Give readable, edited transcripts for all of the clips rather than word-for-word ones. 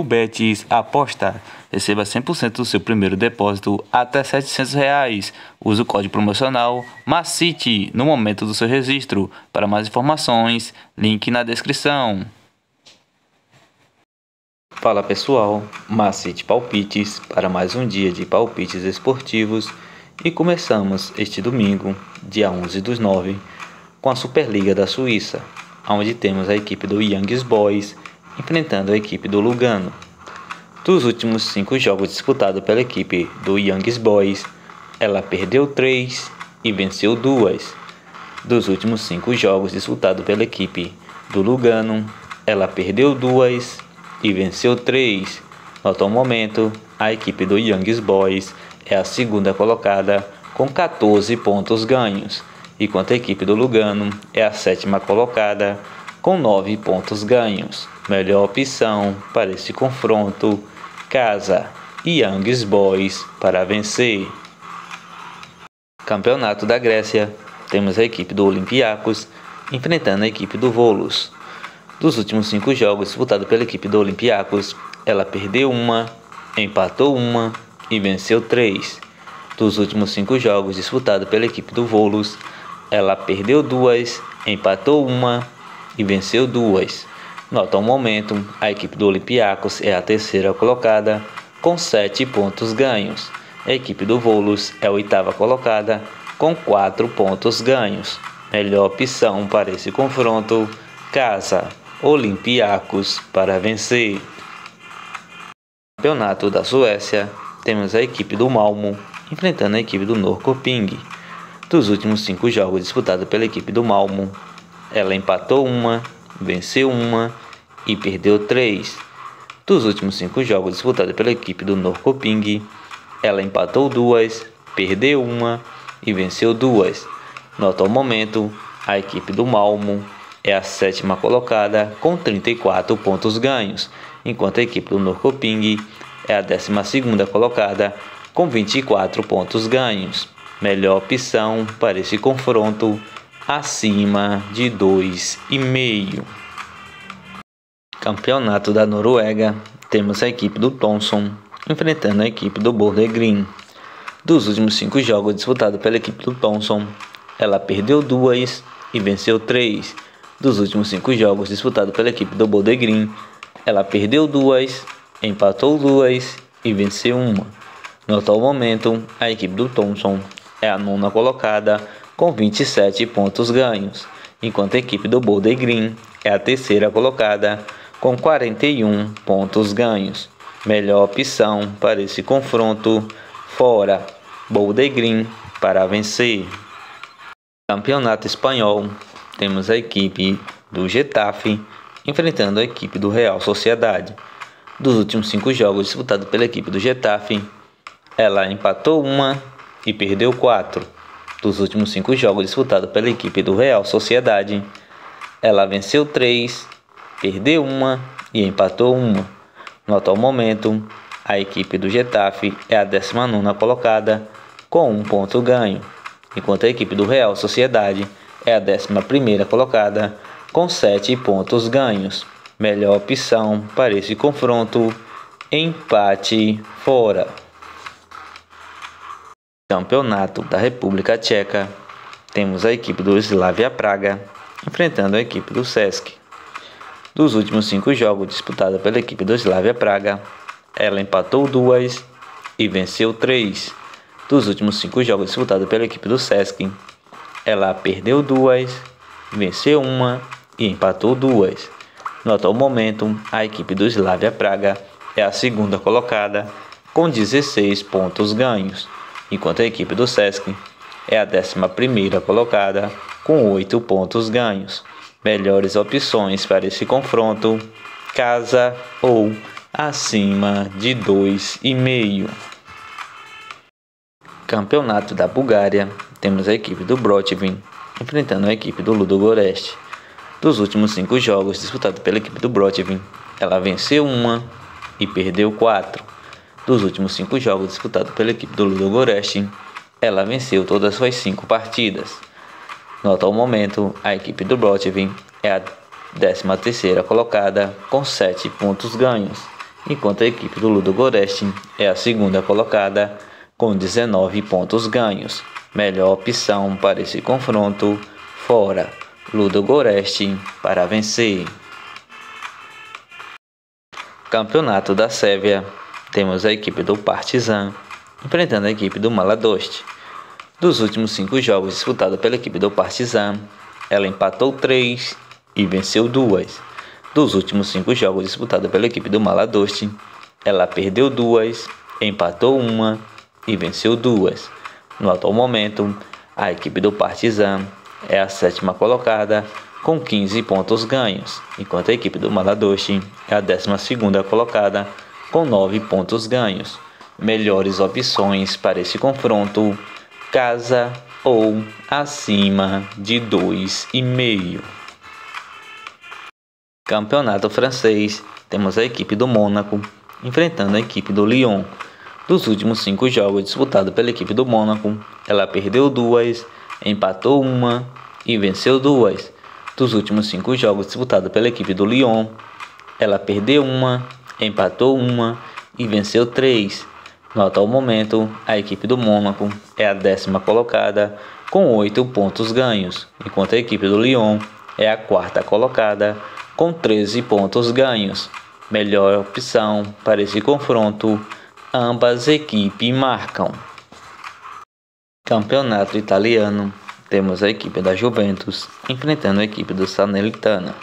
Betis Aposta. Receba 100% do seu primeiro depósito até R$ 700. Use o código promocional MACITE no momento do seu registro. Para mais informações, link na descrição. Fala pessoal, MACITE Palpites para mais um dia de palpites esportivos e começamos este domingo, dia 11/9, com a Superliga da Suíça, onde temos a equipe do Young Boys enfrentando a equipe do Lugano. Dos últimos 5 jogos disputados pela equipe do Young Boys, ela perdeu 3 e venceu 2. Dos últimos 5 jogos disputados pela equipe do Lugano, ela perdeu 2 e venceu 3. No atual momento, a equipe do Young Boys é a segunda colocada com 14 pontos ganhos, enquanto a equipe do Lugano é a sétima colocada com 9 pontos ganhos. Melhor opção para esse confronto, casa Young Boys para vencer. Campeonato da Grécia, temos a equipe do Olympiacos enfrentando a equipe do Volos. Dos últimos 5 jogos disputados pela equipe do Olympiacos, ela perdeu 1, empatou 1 e venceu 3. Dos últimos 5 jogos disputados pela equipe do Volos, ela perdeu 2, empatou 1 e venceu 2. No atual momento, a equipe do Olympiacos é a terceira colocada com 7 pontos ganhos. A equipe do Volos é a oitava colocada com 4 pontos ganhos. Melhor opção para esse confronto, casa Olympiacos para vencer. Campeonato da Suécia, temos a equipe do Malmo enfrentando a equipe do Norrköping. Dos últimos 5 jogos disputados pela equipe do Malmo, ela empatou 1, venceu 1 e perdeu 3. Dos últimos 5 jogos disputados pela equipe do Norrköping, ela empatou 2, perdeu 1 e venceu 2. No atual momento, a equipe do Malmo é a sétima colocada com 34 pontos ganhos, enquanto a equipe do Norrköping é a 12ª colocada com 24 pontos ganhos. Melhor opção para esse confronto, acima de 2,5. Campeonato da Noruega, temos a equipe do Tromsø enfrentando a equipe do Bodø/Glimt. Dos últimos 5 jogos disputados pela equipe do Tromsø, ela perdeu 2 e venceu 3. Dos últimos 5 jogos disputados pela equipe do Bodø/Glimt, ela perdeu 2, empatou 2 e venceu 1. No atual momento, a equipe do Tromsø é a 9ª colocada com 27 pontos ganhos, enquanto a equipe do Bodø/Glimt é a terceira colocada com 41 pontos ganhos. Melhor opção para esse confronto, fora Bodø/Glimt para vencer. Campeonato espanhol, temos a equipe do Getafe enfrentando a equipe do Real Sociedade. Dos últimos 5 jogos disputados pela equipe do Getafe, ela empatou 1 e perdeu 4. Dos últimos 5 jogos disputados pela equipe do Real Sociedade, ela venceu 3, perdeu 1 e empatou 1. No atual momento, a equipe do Getafe é a 19ª colocada com 1 ponto ganho, enquanto a equipe do Real Sociedade é a 11ª colocada com 7 pontos ganhos. Melhor opção para esse confronto, empate fora. Campeonato da República Tcheca, temos a equipe do Slavia Praga enfrentando a equipe do Cesc. Dos últimos 5 jogos disputados pela equipe do Slavia Praga, ela empatou 2 e venceu 3. Dos últimos 5 jogos disputados pela equipe do Cesc, ela perdeu 2, venceu 1 e empatou 2. No atual momento, a equipe do Slavia Praga é a segunda colocada com 16 pontos ganhos, enquanto a equipe do Cesc é a 11ª colocada com 8 pontos ganhos. Melhores opções para esse confronto, casa ou acima de 2,5. Campeonato da Bulgária, temos a equipe do Botovan enfrentando a equipe do Ludogorets. Dos últimos 5 jogos disputados pela equipe do Botovan, ela venceu 1 e perdeu 4. Dos últimos 5 jogos disputados pela equipe do Ludogorets, ela venceu todas as suas 5 partidas. No atual momento, a equipe do Botovan é a 13ª colocada com 7 pontos ganhos, enquanto a equipe do Ludogorets é a segunda colocada com 19 pontos ganhos. Melhor opção para esse confronto: fora. Ludogorets para vencer. Campeonato da Sérvia, temos a equipe do Partizan enfrentando a equipe do Maladost. Dos últimos 5 jogos disputados pela equipe do Partizan, ela empatou 3 e venceu 2. Dos últimos 5 jogos disputados pela equipe do Maladost, ela perdeu 2, empatou 1 e venceu 2. No atual momento, a equipe do Partizan é a sétima colocada com 15 pontos ganhos, enquanto a equipe do Maladost é a 12ª colocada com 9 pontos ganhos. Melhores opções para esse confronto: casa ou acima de 2,5. Campeonato francês, temos a equipe do Mônaco enfrentando a equipe do Lyon. Dos últimos 5 jogos disputados pela equipe do Mônaco, ela perdeu 2, empatou 1 e venceu 2. Dos últimos 5 jogos disputados pela equipe do Lyon, ela perdeu 1, empatou 1 e venceu 3. No atual momento, a equipe do Mônaco é a 10ª colocada com 8 pontos ganhos, enquanto a equipe do Lyon é a 4ª colocada com 13 pontos ganhos. Melhor opção para esse confronto: ambas equipes marcam. Campeonato italiano, temos a equipe da Juventus enfrentando a equipe do Salernitana.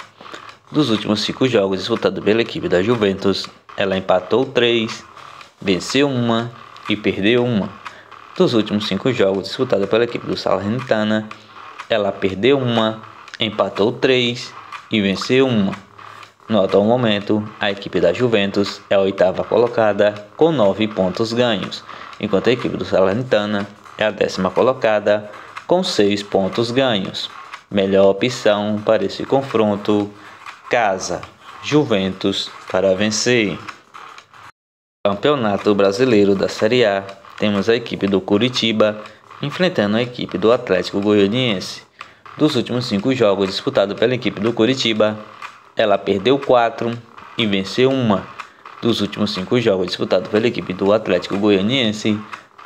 Dos últimos 5 jogos disputados pela equipe da Juventus, ela empatou 3, venceu 1 e perdeu 1. Dos últimos 5 jogos disputados pela equipe do Salernitana, ela perdeu 1, empatou 3 e venceu 1. No atual momento, a equipe da Juventus é a 8ª colocada com 9 pontos ganhos, enquanto a equipe do Salernitana é a 10ª colocada com 6 pontos ganhos. Melhor opção para esse confronto: casa. Juventus para vencer. Campeonato Brasileiro da Série A, temos a equipe do Curitiba enfrentando a equipe do Atlético Goianiense. Dos últimos 5 jogos disputados pela equipe do Curitiba, ela perdeu 4 e venceu 1. Dos últimos 5 jogos disputados pela equipe do Atlético Goianiense,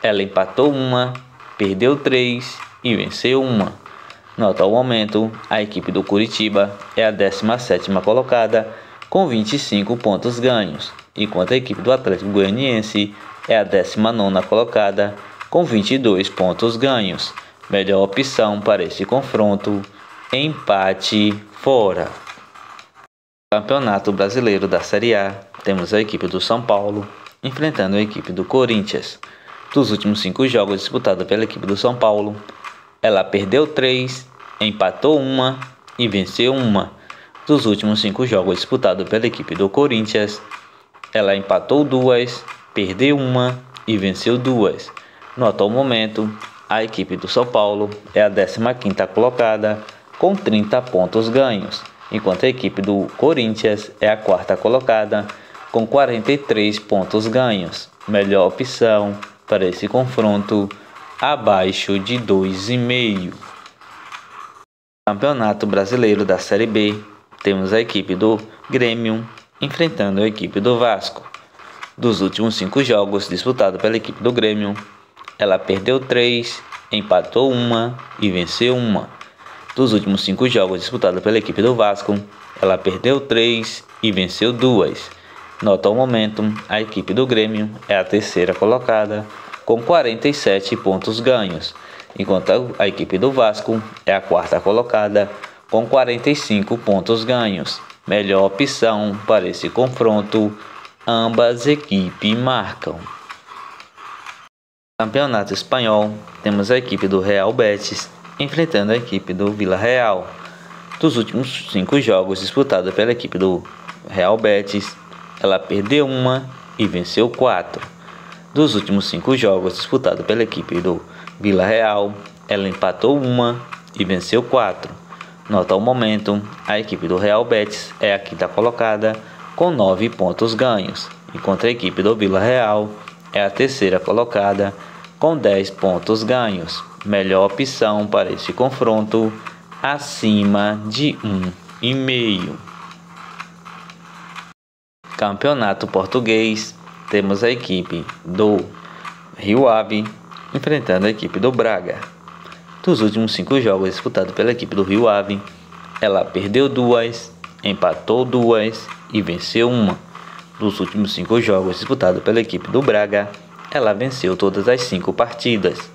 ela empatou 1, perdeu 3 e venceu 1. No atual momento, a equipe do Curitiba é a 17ª colocada com 25 pontos ganhos, enquanto a equipe do Atlético Goianiense é a 19ª colocada com 22 pontos ganhos. Melhor opção para esse confronto: empate fora. Campeonato Brasileiro da Série A, temos a equipe do São Paulo enfrentando a equipe do Corinthians. Dos últimos 5 jogos disputados pela equipe do São Paulo, ela perdeu 3, empatou 1 e venceu 1. Dos últimos 5 jogos disputados pela equipe do Corinthians, ela empatou 2, perdeu 1 e venceu 2. No atual momento, a equipe do São Paulo é a 15ª colocada com 30 pontos ganhos, enquanto a equipe do Corinthians é a 4ª colocada com 43 pontos ganhos. Melhor opção para esse confronto: abaixo de 2,5. Campeonato Brasileiro da Série B, temos a equipe do Grêmio enfrentando a equipe do Vasco. Dos últimos 5 jogos disputados pela equipe do Grêmio, ela perdeu 3, empatou 1 e venceu 1. Dos últimos 5 jogos disputados pela equipe do Vasco, ela perdeu 3 e venceu 2. No atual momento, a equipe do Grêmio é a 3ª colocada com 47 pontos ganhos, enquanto a equipe do Vasco é a 4ª colocada com 45 pontos ganhos. Melhor opção para esse confronto: ambas equipes marcam. Campeonato Espanhol, temos a equipe do Real Betis enfrentando a equipe do Villarreal. Dos últimos 5 jogos disputados pela equipe do Real Betis, ela perdeu 1 e venceu 4. Dos últimos 5 jogos disputados pela equipe do Villarreal, ela empatou 1 e venceu 4. No atual momento, a equipe do Real Betis é a 5ª colocada com 9 pontos ganhos, enquanto a equipe do Villarreal é a 3ª colocada com 10 pontos ganhos. Melhor opção para esse confronto: acima de 1,5. Campeonato Português, temos a equipe do Rio Ave enfrentando a equipe do Braga. Dos últimos 5 jogos disputados pela equipe do Rio Ave, ela perdeu 2, empatou 2 e venceu 1. Dos últimos 5 jogos disputados pela equipe do Braga, ela venceu todas as 5 partidas.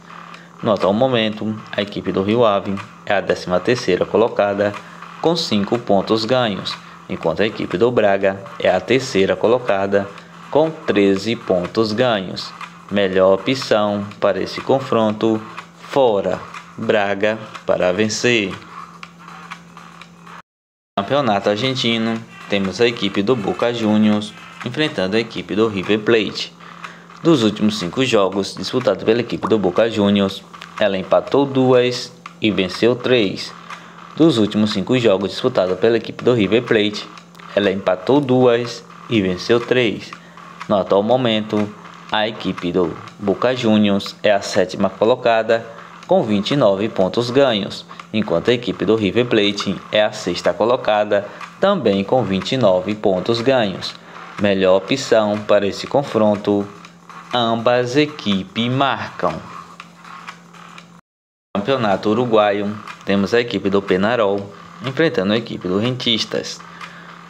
No atual momento, a equipe do Rio Ave é a 13ª colocada com 5 pontos ganhos, enquanto a equipe do Braga é a 3ª colocada com 13 pontos ganhos. Melhor opção para esse confronto: fora, Braga para vencer. Campeonato Argentino, temos a equipe do Boca Juniors enfrentando a equipe do River Plate. Dos últimos 5 jogos disputados pela equipe do Boca Juniors, ela empatou 2 e venceu 3. Dos últimos 5 jogos disputados pela equipe do River Plate, ela empatou 2 e venceu 3. No atual momento, a equipe do Boca Juniors é a 7ª colocada com 29 pontos ganhos, enquanto a equipe do River Plate é a 6ª colocada também com 29 pontos ganhos. Melhor opção para esse confronto: ambas equipes marcam. Campeonato Uruguaio, temos a equipe do Peñarol enfrentando a equipe do Rentistas.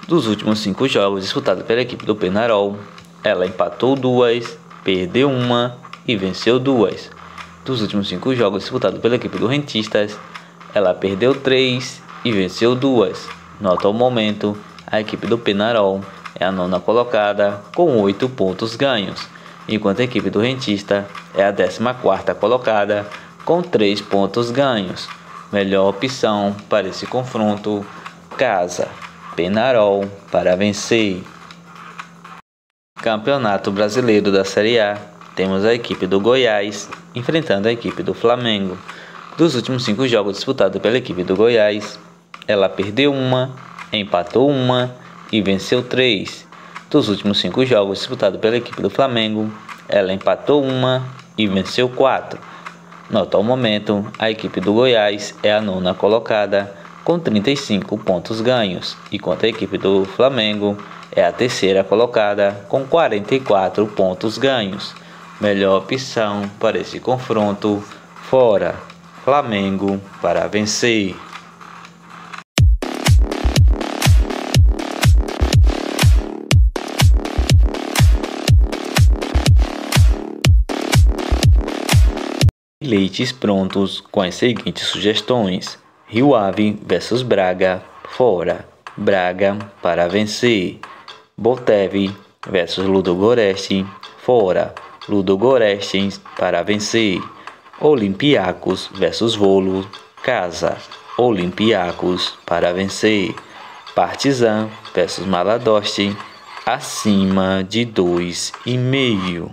Dos últimos 5 jogos disputados pela equipe do Peñarol, ela empatou 2, perdeu 1 e venceu 2. Dos últimos 5 jogos disputados pela equipe do Rentistas, ela perdeu 3 e venceu 2. No atual momento, a equipe do Peñarol é a 9ª colocada com 8 pontos ganhos, enquanto a equipe do Rentista é a 14ª colocada com 3 pontos ganhos. Melhor opção para esse confronto: casa, Peñarol para vencer. Campeonato Brasileiro da Série A, temos a equipe do Goiás enfrentando a equipe do Flamengo. Dos últimos 5 jogos disputados pela equipe do Goiás, ela perdeu 1, empatou 1 e venceu 3. Dos últimos 5 jogos disputados pela equipe do Flamengo, ela empatou 1 e venceu 4. No atual momento, a equipe do Goiás é a 9ª colocada com 35 pontos ganhos, enquanto a equipe do Flamengo é a 3ª colocada com 44 pontos ganhos. Melhor opção para esse confronto: fora, Flamengo para vencer. Leites prontos com as seguintes sugestões: Rio Ave versus Braga, fora, Braga para vencer. Botev versus Ludogorets, fora, Ludogorets para vencer. Olympiacos versus Volo, casa, Olympiacos para vencer. Partizan versus Maladost, acima de 2,5.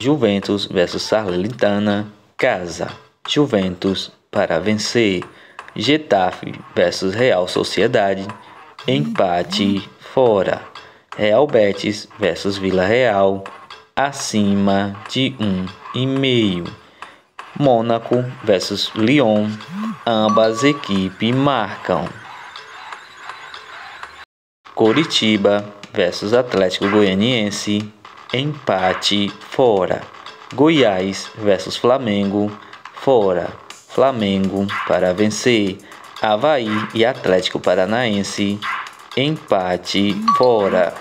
Juventus versus Salernitana, casa, Juventus para vencer. Getafe versus Real Sociedade, empate, fora. Real Betis versus Vila Real, acima de 1,5. Mônaco versus Lyon, ambas equipes marcam. Coritiba versus Atlético Goianiense, empate, fora. Goiás versus Flamengo, fora, Flamengo para vencer. Avaí e Atlético Paranaense, empate, fora.